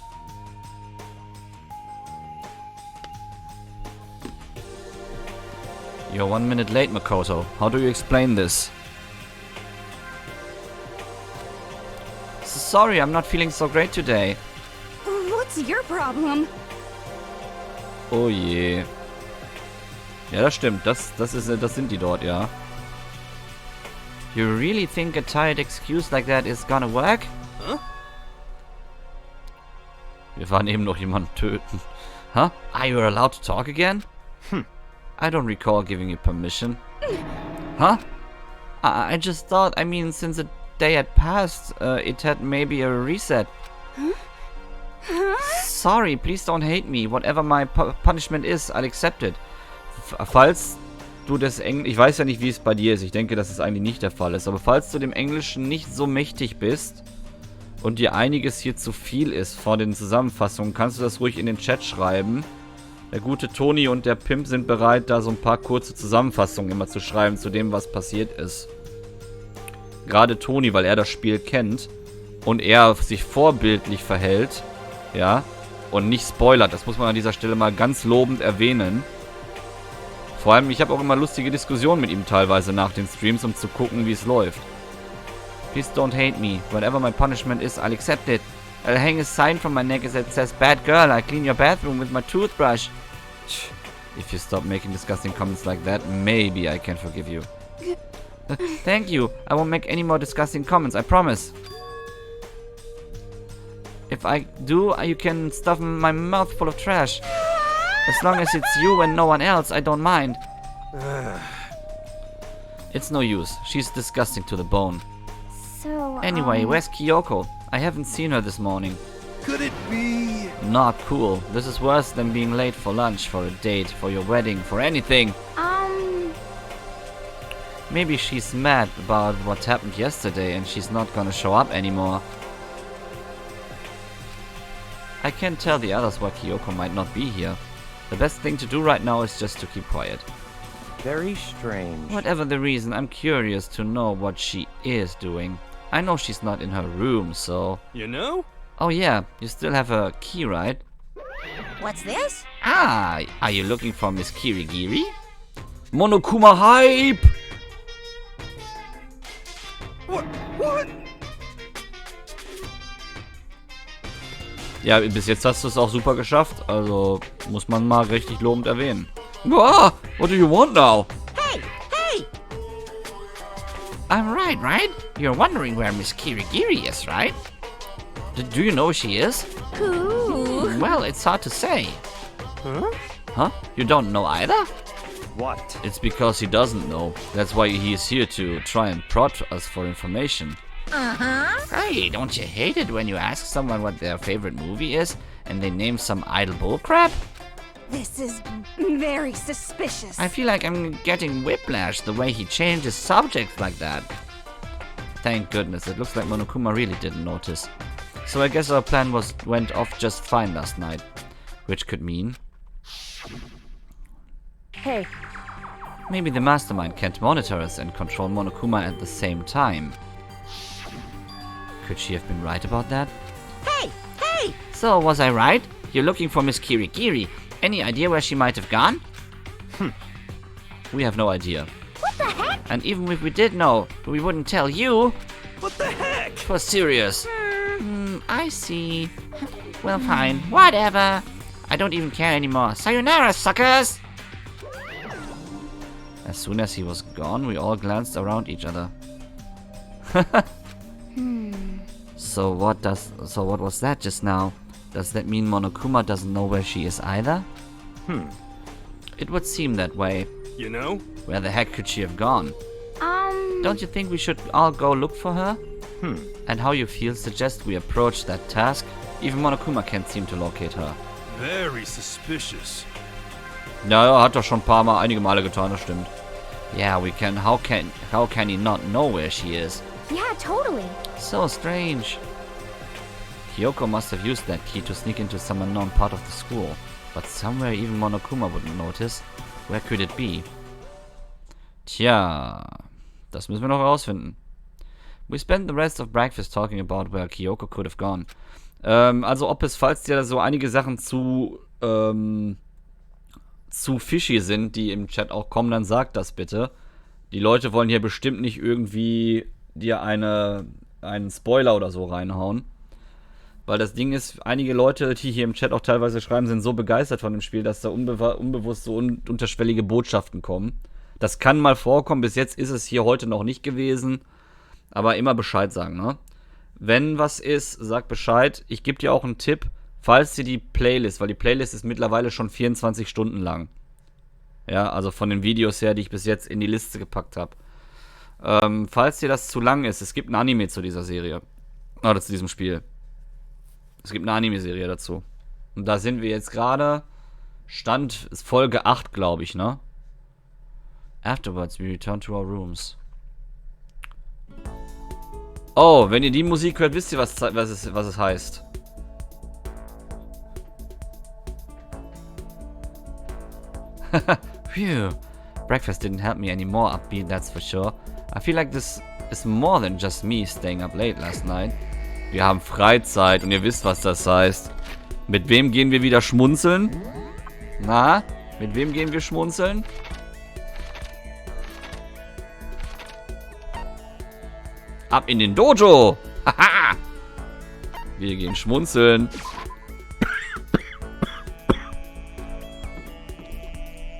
You're 1 minute late, Makoto. How do you explain this? Sorry, I'm not feeling so great today. What's your problem? Oh je. Ja, das stimmt. Das sind die dort, ja. You really think a tired excuse like that is gonna work? Huh? Wir waren eben noch jemanden töten. Huh? Are you allowed to talk again? I don't recall giving you permission. Huh? I just thought, I mean, since a day had passed, it had maybe a reset. Sorry, please don't hate me. Whatever my punishment is, I'll accept it. Falls du das ich weiß ja nicht, wie es bei dir ist. Ich denke, dass es eigentlich nicht der Fall ist. Aber falls du dem Englischen nicht so mächtig bist und dir einiges hier zu viel ist vor den Zusammenfassungen, kannst du das ruhig in den Chat schreiben. Der gute Toni und der Pimp sind bereit, da so ein paar kurze Zusammenfassungen immer zu schreiben zu dem, was passiert ist. Gerade Toni, weil er das Spiel kennt und er sich vorbildlich verhält, ja, und nicht spoilert. Das muss man an dieser Stelle mal ganz lobend erwähnen. Vor allem, ich habe auch immer lustige Diskussionen mit ihm teilweise nach den Streams, um zu gucken, wie es läuft. Please don't hate me. Whatever my punishment is, I'll accept it. I'll hang a sign from my neck that says, "Bad girl, I clean your bathroom with my toothbrush." If you stop making disgusting comments like that, maybe I can forgive you. Thank you. I won't make any more disgusting comments, I promise. If I do, you can stuff my mouth full of trash. As long as it's you and no one else, I don't mind. It's no use. She's disgusting to the bone. So, Anyway, where's Kyoko? I haven't seen her this morning. Could it be? Not cool. This is worse than being late for lunch, for a date, for your wedding, for anything. Maybe she's mad about what happened yesterday and she's not gonna show up anymore. I can't tell the others why Kyoko might not be here. The best thing to do right now is just to keep quiet. Very strange. Whatever the reason, I'm curious to know what she is doing. I know she's not in her room, so... You know? Oh yeah, you still have a key, right? What's this? Ah, are you looking for Miss Kirigiri? Monokuma Hype! What? Ja, bis jetzt hast du es auch super geschafft. Also, muss man mal richtig lobend erwähnen. Ah, what do you want now? Hey! I'm right? You're wondering where Miss Kirigiri is, right? Do you know who she is? Who? Well, it's hard to say. Huh? Huh? You don't know either? What? It's because he doesn't know. That's why he is here to try and prod us for information. Hey, don't you hate it when you ask someone what their favorite movie is and they name some idle bullcrap? This is very suspicious. I feel like I'm getting whiplash the way he changes subjects like that. Thank goodness, it looks like Monokuma really didn't notice. So I guess our plan went off just fine last night. Which could mean... Hey, maybe the mastermind can't monitor us and control Monokuma at the same time. Could she have been right about that? Hey! So, was I right? You're looking for Miss Kirigiri. Any idea where she might have gone? We have no idea. What the heck? And even if we did know, we wouldn't tell you. What the heck? For serious. I see. Well, fine. Whatever. I don't even care anymore. Sayonara, suckers! As soon as he was gone, we all glanced around each other. So what was that just now? Does that mean Monokuma doesn't know where she is either? It would seem that way. You know? Where the heck could she have gone? Don't you think we should all go look for her? And how you feel suggests we approach that task. Even Monokuma can't seem to locate her. Very suspicious. Ja, hat er schon einige Male getan, das stimmt. Yeah, we can. How can he not know where she is? Yeah, totally. So strange. Kyoko must have used that key to sneak into some unknown part of the school. But somewhere even Monokuma wouldn't notice. Where could it be? Tja, das müssen wir noch herausfinden. We spent the rest of breakfast talking about where Kyoko could have gone. Also ob es, falls dir so einige Sachen zu fishy sind, die im Chat auch kommen, dann sag das bitte. Die Leute wollen hier bestimmt nicht irgendwie dir einen Spoiler oder so reinhauen. Weil das Ding ist, einige Leute, die hier im Chat auch teilweise schreiben, sind so begeistert von dem Spiel, dass da unbewusst so unterschwellige Botschaften kommen. Das kann mal vorkommen, bis jetzt ist es hier heute noch nicht gewesen. Aber immer Bescheid sagen, ne? Wenn was ist, sag Bescheid. Ich gebe dir auch einen Tipp, falls dir die Playlist, weil die Playlist ist mittlerweile schon 24 Stunden lang. Ja, also von den Videos her, die ich bis jetzt in die Liste gepackt habe. Falls dir das zu lang ist, es gibt ein Anime zu dieser Serie. Oder zu diesem Spiel. Es gibt eine Anime-Serie dazu. Und da sind wir jetzt gerade. Stand ist Folge 8, glaube ich, ne? Afterwards we return to our rooms. Oh, wenn ihr die Musik hört, wisst ihr, was es heißt. Phew. Breakfast didn't help me any more upbeat, that's for sure. I feel like this is more than just me staying up late last night. Wir haben Freizeit und ihr wisst, was das heißt. Mit wem gehen wir wieder schmunzeln? Na, mit wem gehen wir schmunzeln? Ab in den Dojo! Haha! Wir gehen schmunzeln.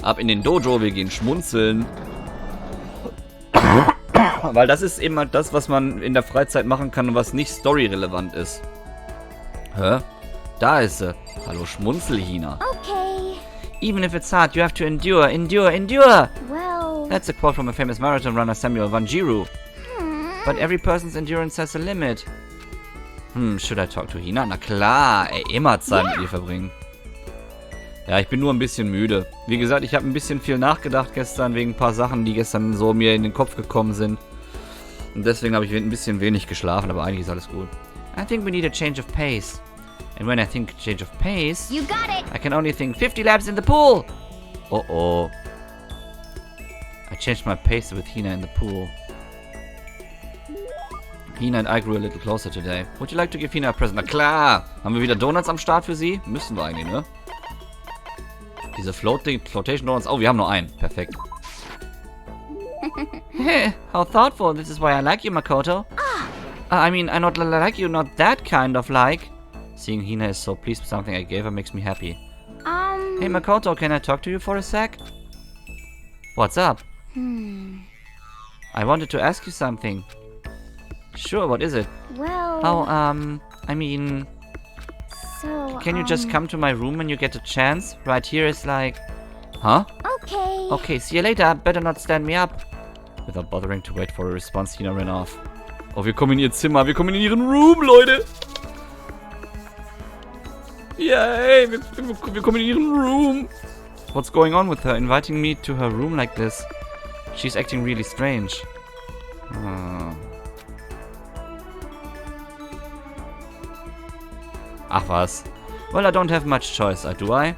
Ab in den Dojo, wir gehen schmunzeln. Weil das ist eben halt das, was man in der Freizeit machen kann und was nicht storyrelevant ist. Hä? Da ist sie. Hallo Schmunzelhina. Okay. Even if it's hard, you have to endure, endure, endure. Well. That's a quote from a famous marathon runner Samuel Wanjiru. But every person's endurance has a limit. Should I talk to Hina? Na klar, ey, immer Zeit mit ihr verbringen. Ja, ich bin nur ein bisschen müde. Wie gesagt, ich habe ein bisschen viel nachgedacht gestern, wegen ein paar Sachen, die gestern so mir in den Kopf gekommen sind. Und deswegen habe ich ein bisschen wenig geschlafen, aber eigentlich ist alles gut. I think we need a change of pace. And when I think change of pace, You got it. I can only think 50 laps in the pool. Oh oh. I changed my pace with Hina in the pool. Hina and I grew a little closer today. Would you like to give Hina a present? Na klar! Haben wir wieder Donuts am Start für sie? Müssen wir eigentlich, ne? Diese Flotation Donuts. Oh, wir haben nur einen. Perfekt. Hey, how thoughtful. This is why I like you, Makoto. I mean, I not like you, not that kind of like. Seeing Hina is so pleased with something I gave her makes me happy. Hey, Makoto, can I talk to you for a sec? What's up? I wanted to ask you something. Sure, what is it? Well... Oh, I mean... So, Can you just come to my room when you get a chance? Right here is like... Huh? Okay. Okay, see you later. Better not stand me up. Without bothering to wait for a response, Tina ran off. Oh, wir kommen in ihr Zimmer. Wir kommen in ihren Room, Leute. Yay, wir kommen in ihren Room. What's going on with her? Inviting me to her room like this. She's acting really strange. Ach was. Well, I don't have much choice, do I?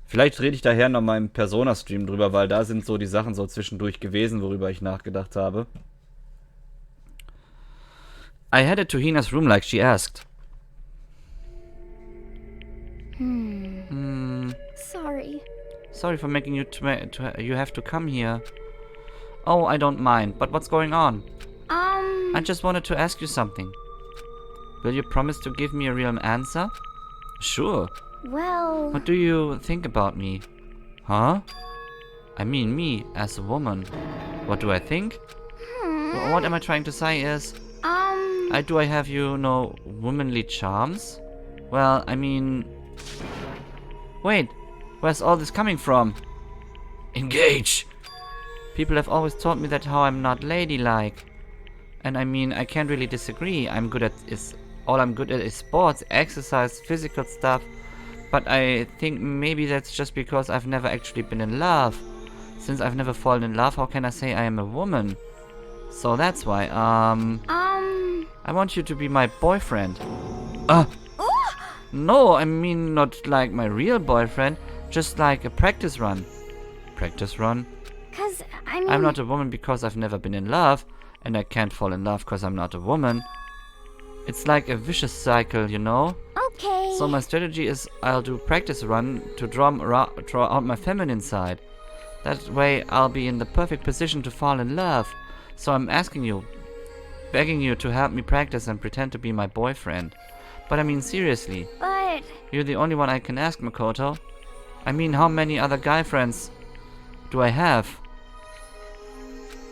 Vielleicht rede ich daher noch mal im Persona-Stream drüber, weil da sind so die Sachen so zwischendurch gewesen, worüber ich nachgedacht habe. I headed to Hina's room like she asked. Sorry. Sorry for making you you have to come here. Oh, I don't mind, but what's going on? I just wanted to ask you something. Will you promise to give me a real answer? Sure. Well... What do you think about me? Huh? I mean me, as a woman. What do I think? What am I trying to say is... do I have, you know, womanly charms? Well, I mean... Wait, where's all this coming from? Engage! People have always told me that how I'm not ladylike. And I mean, I can't really disagree. All I'm good at is sports, exercise, physical stuff. But I think maybe that's just because I've never actually been in love. Since I've never fallen in love, how can I say I am a woman? So that's why, I want you to be my boyfriend. No, I mean not like my real boyfriend, just like a practice run. Practice run? 'Cause, I mean... I'm not a woman because I've never been in love, and I can't fall in love because I'm not a woman. It's like a vicious cycle, you know? Okay. So my strategy is I'll do practice run to draw out my feminine side. That way I'll be in the perfect position to fall in love. So I'm asking you, begging you to help me practice and pretend to be my boyfriend. But I mean seriously. But... You're the only one I can ask, Makoto. I mean, how many other guy friends do I have?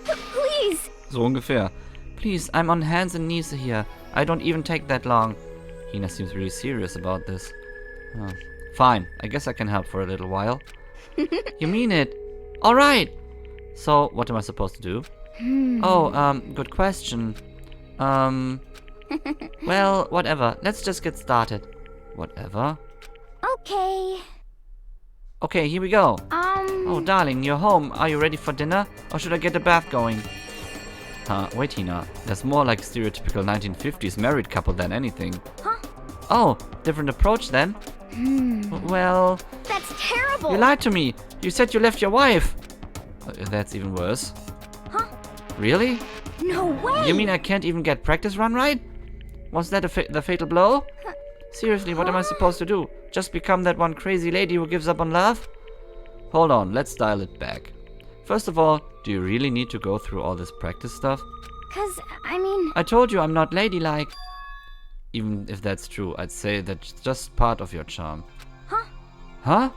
Please! So ungefähr. Please, I'm on hands and knees here. I don't even take that long. Hina seems really serious about this. Oh. Fine, I guess I can help for a little while. You mean it? Alright! So, what am I supposed to do? Oh, good question. Well, whatever. Let's just get started. Whatever? Okay. Okay, here we go. Oh, darling, you're home. Are you ready for dinner? Or should I get a bath going? Wait, Hina. That's more like stereotypical 1950s married couple than anything. Huh? Oh, different approach then? Well... That's terrible! You lied to me! You said you left your wife! That's even worse. Huh? Really? No way! You mean I can't even get practice run right? Was that the fatal blow? Seriously, what am I supposed to do? Just become that one crazy lady who gives up on love? Hold on, let's dial it back. First of all, do you really need to go through all this practice stuff? 'Cause, I mean... I told you I'm not ladylike. Even if that's true, I'd say that's just part of your charm. Huh? Huh?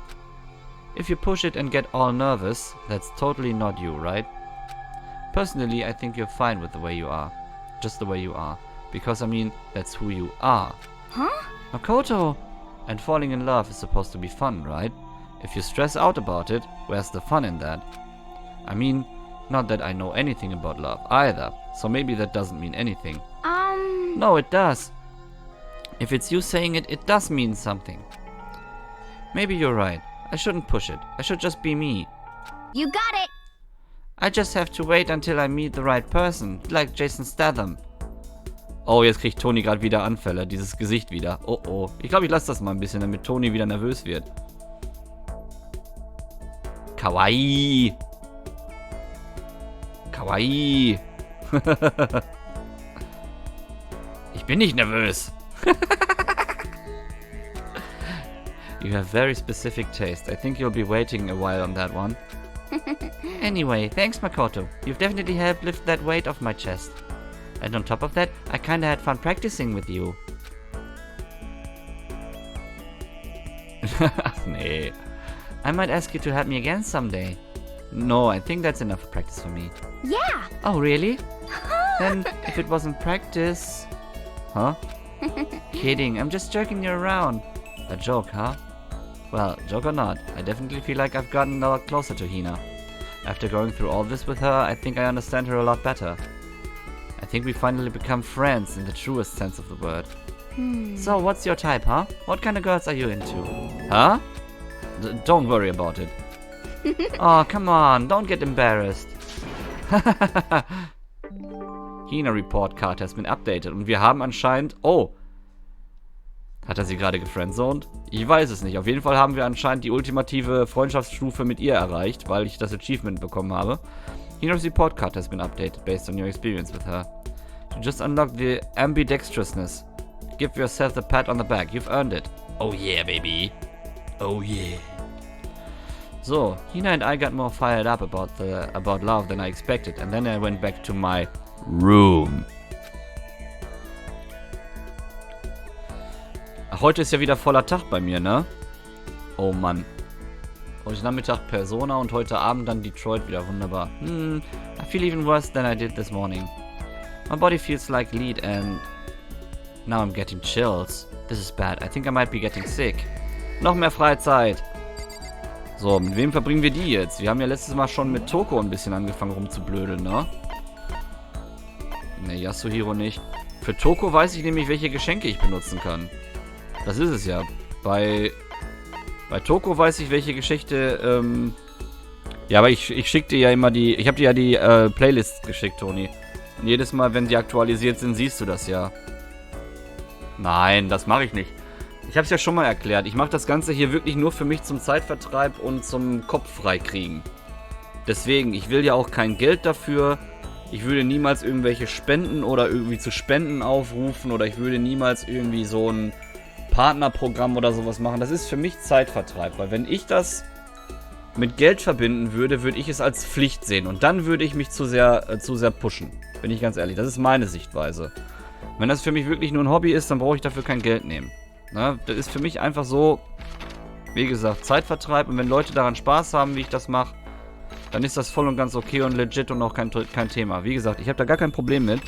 If you push it and get all nervous, that's totally not you, right? Personally, I think you're fine with the way you are. Just the way you are. Because, I mean, that's who you are. Huh? Makoto! And falling in love is supposed to be fun, right? If you stress out about it, where's the fun in that? I mean, not that I know anything about love either, so maybe that doesn't mean anything. No, it does. If it's you saying it, it does mean something. Maybe you're right. I shouldn't push it. I should just be me. You got it! I just have to wait until I meet the right person, like Jason Statham. Oh, jetzt kriegt Toni gerade wieder Anfälle, dieses Gesicht wieder. Oh oh. Ich glaube, ich lasse das mal ein bisschen, damit Toni wieder nervös wird. Kawaii. Kawaii. Ich bin nicht nervös. You have very specific taste. I think you'll be waiting a while on that one. Anyway, thanks Makoto. You've definitely helped lift that weight off my chest. And on top of that, I kinda had fun practicing with you. Ach nee. I might ask you to help me again someday. No, I think that's enough practice for me. Yeah. Oh, really? Then, if it wasn't practice... Huh? Kidding, I'm just joking you around. A joke, huh? Well, joke or not, I definitely feel like I've gotten a lot closer to Hina. After going through all this with her, I think I understand her a lot better. I think we finally become friends in the truest sense of the word. So, what's your type, huh? What kind of girls are you into? Huh? Don't worry about it. Oh, come on, don't get embarrassed. Hina Report Card has been updated und wir haben anscheinend... Oh! Hat er sie gerade gefriendzoned? Ich weiß es nicht. Auf jeden Fall haben wir anscheinend die ultimative Freundschaftsstufe mit ihr erreicht, weil ich das Achievement bekommen habe. Hina's Report Card has been updated based on your experience with her. You just unlocked the ambidextrousness. Give yourself the pat on the back. You've earned it. Oh yeah, baby. Oh yeah. So, Hina and I got more fired up about love than I expected, and then I went back to my room. Ach, heute ist ja wieder voller Tag bei mir, ne? Oh Mann. Heute Nachmittag Persona und heute Abend dann Detroit wieder. Wunderbar. I feel even worse than I did this morning. My body feels like lead and now I'm getting chills. This is bad. I think I might be getting sick. Noch mehr Freizeit. So, mit wem verbringen wir die jetzt? Wir haben ja letztes Mal schon mit Toko ein bisschen angefangen rumzublödeln, ne? Ne, Yasuhiro nicht. Für Toko weiß ich nämlich, welche Geschenke ich benutzen kann. Das ist es ja. Bei Toko weiß ich, welche Geschichte, ja, aber ich schicke dir ja immer die... Ich habe dir ja die Playlists geschickt, Toni. Und jedes Mal, wenn die aktualisiert sind, siehst du das ja. Nein, das mache ich nicht. Ich habe es ja schon mal erklärt. Ich mache das Ganze hier wirklich nur für mich zum Zeitvertreib und zum Kopf freikriegen. Deswegen, ich will ja auch kein Geld dafür. Ich würde niemals irgendwelche Spenden oder irgendwie zu Spenden aufrufen. Oder ich würde niemals irgendwie so ein Partnerprogramm oder sowas machen. Das ist für mich Zeitvertreib. Weil wenn ich das mit Geld verbinden würde, würde ich es als Pflicht sehen. Und dann würde ich mich zu sehr pushen. Bin ich ganz ehrlich. Das ist meine Sichtweise. Wenn das für mich wirklich nur ein Hobby ist, dann brauche ich dafür kein Geld nehmen. Na, das ist für mich einfach so, wie gesagt, Zeitvertreib. Und wenn Leute daran Spaß haben, wie ich das mache, dann ist das voll und ganz okay und legit und auch kein Thema. Wie gesagt, ich habe da gar kein Problem mit.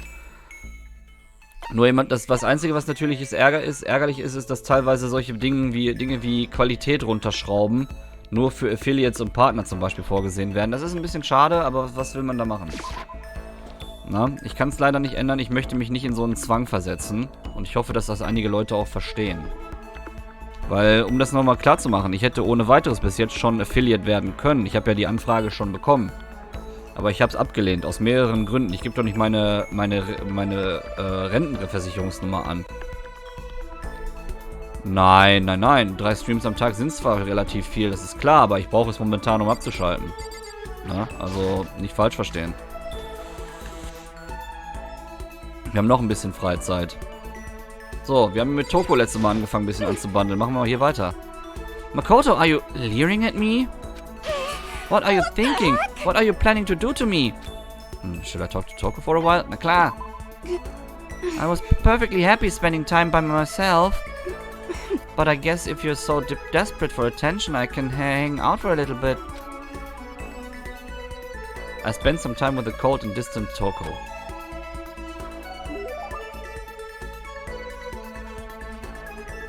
Nur das Einzige, was natürlich ärgerlich ist, dass teilweise solche Dinge wie Qualität runterschrauben nur für Affiliates und Partner zum Beispiel vorgesehen werden. Das ist ein bisschen schade, aber was will man da machen? Na, ich kann es leider nicht ändern. Ich möchte mich nicht in so einen Zwang versetzen. Und ich hoffe, dass das einige Leute auch verstehen. Weil, um das nochmal klar zu machen, ich hätte ohne weiteres bis jetzt schon Affiliate werden können. Ich habe ja die Anfrage schon bekommen. Aber ich habe es abgelehnt, aus mehreren Gründen. Ich gebe doch nicht meine Rentenversicherungsnummer an. Nein. 3 Streams am Tag sind zwar relativ viel, das ist klar, aber ich brauche es momentan, um abzuschalten. Na, also, nicht falsch verstehen. Wir haben noch ein bisschen Freizeit. So, wir haben mit Toko letztes Mal angefangen, ein bisschen anzubandeln. Machen wir mal hier weiter. Makoto, are you leering at me? What are you thinking? What are you planning to do to me? Should I talk to Toko for a while? Na klar. I was perfectly happy spending time by myself. But I guess if you're so desperate for attention, I can hang out for a little bit. I spent some time with the cold and distant Toko.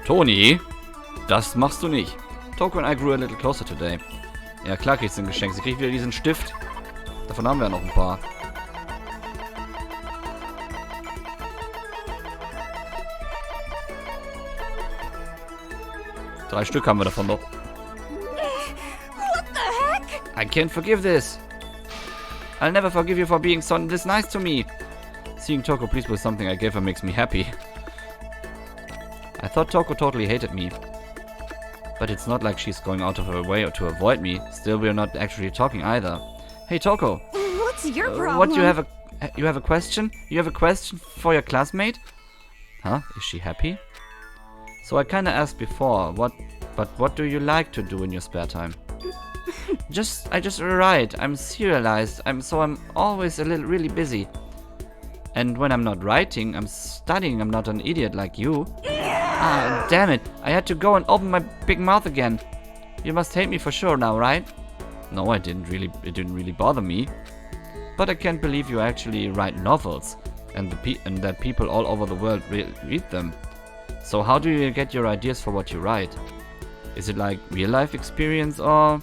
Toni, das machst du nicht. Toko and I grew a little closer today. Ja, klar kriegst du ein Geschenk. Sie kriegt wieder diesen Stift. Davon haben wir ja noch ein paar. Drei Stück haben wir davon noch. What the heck? I can't forgive this. I'll never forgive you for being so this nice to me. Seeing Toko pleased with something I gave her makes me happy. I thought Toko totally hated me. But it's not like she's going out of her way to avoid me. Still, we're not actually talking either. Hey, Toko. What's your problem? What, you have a question? You have a question for your classmate? Huh? Is she happy? So I kinda asked before, but what do you like to do in your spare time? I just write. I'm serialized. I'm always really busy. And when I'm not writing, I'm studying. I'm not an idiot like you. Ah, damn it. I had to go and open my big mouth again. You must hate me for sure now, right? No, it didn't really bother me. But I can't believe you actually write novels and that people all over the world read them. So how do you get your ideas for what you write? Is it like real life experience or